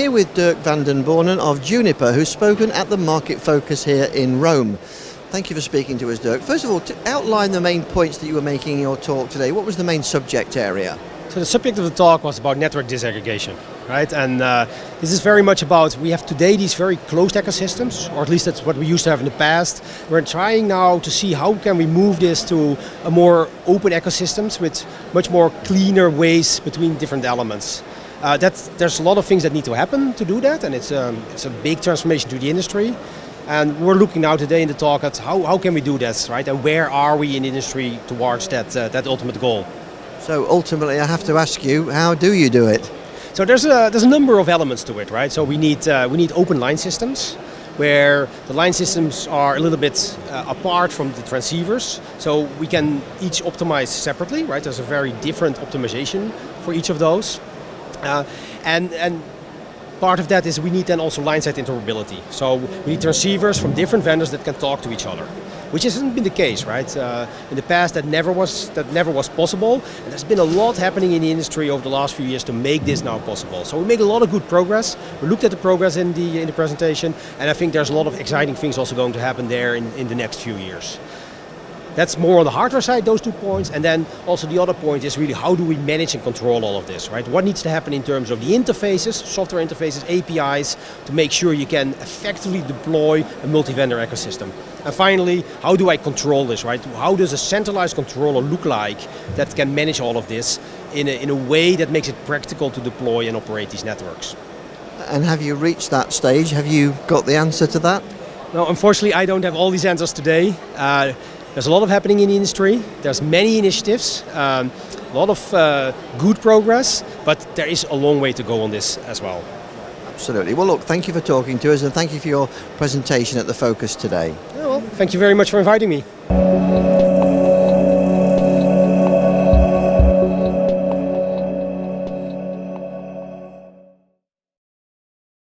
here with Dirk van den Borne of Juniper, who's spoken at the Market Focus here in Rome. Thank you for speaking to us, Dirk. First of all, to outline the main points that you were making in your talk today, what was the main subject area? So the subject of the talk was about network disaggregation, right? And this is very much about, we have today these very closed ecosystems, or at least that's what we used to have in the past. We're trying now to see how can we move this to a more open ecosystems with much more cleaner ways between different elements. There's a lot of things that need to happen to do that, and it's a big transformation to the industry. And we're looking now today in the talk at how can we do that, right? And where are we in the industry towards that ultimate goal? So ultimately, I have to ask you, how do you do it? So there's a number of elements to it, right? So we need open line systems, where the line systems are a little bit apart from the transceivers, so we can each optimize separately, right? There's a very different optimization for each of those, and part of that is we need then also line-side interoperability. So we need transceivers from different vendors that can talk to each other, which hasn't been the case, right? In the past, that never was possible. And there's been a lot happening in the industry over the last few years to make this now possible. So we made a lot of good progress. We looked at the progress in the presentation, and I think there's a lot of exciting things also going to happen there in the next few years. That's more on the hardware side, those 2 points. And then also the other point is really how do we manage and control all of this, right? What needs to happen in terms of the interfaces, software interfaces, APIs, to make sure you can effectively deploy a multi-vendor ecosystem. And finally, how do I control this, right? How does a centralized controller look like that can manage all of this in a way that makes it practical to deploy and operate these networks? And have you reached that stage? Have you got the answer to that? No, unfortunately, I don't have all these answers today. There's a lot of happening in the industry. There's many initiatives, a lot of good progress, but there is a long way to go on this as well. Absolutely. Well, look, thank you for talking to us, and thank you for your presentation at the Focus today. Yeah, well, thank you very much for inviting me.